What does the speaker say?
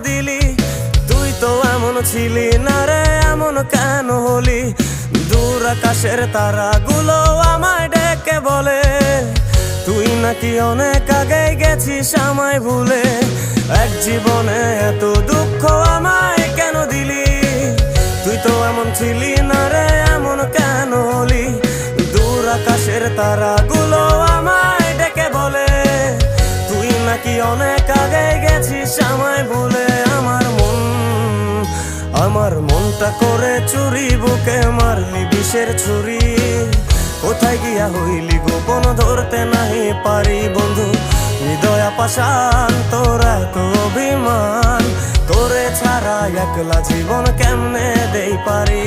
দিলি? তুই তো এমন ছিলি না রে, এমন কেন হলি? দূর আকাশের তারাগুলো আমায় ডেকে বলে তুই নাকি অনেক আগে গেছিস আমায় ভুলে। এক জীবনে এত দুঃখ আমায় কেন দিলি? তুই তো এমন ছিলি না রে, এমন কেন হলি? দূর আকাশের তারাগুলো আমায় ডেকে বলে তুই নাকি অনেক আগে গেছিস আমায় ভুলে। আমার মনটা করে চুরি, বুকে মারলি বিষের ছুরি। কোথায় গিয়া হইলি গোপন ধরতে নাহি পারি বন্ধু। হৃদয় পাষাণ তোর এত অভিমান, তোরে ছাড়া একলা জীবন কেমনে দেই পারি।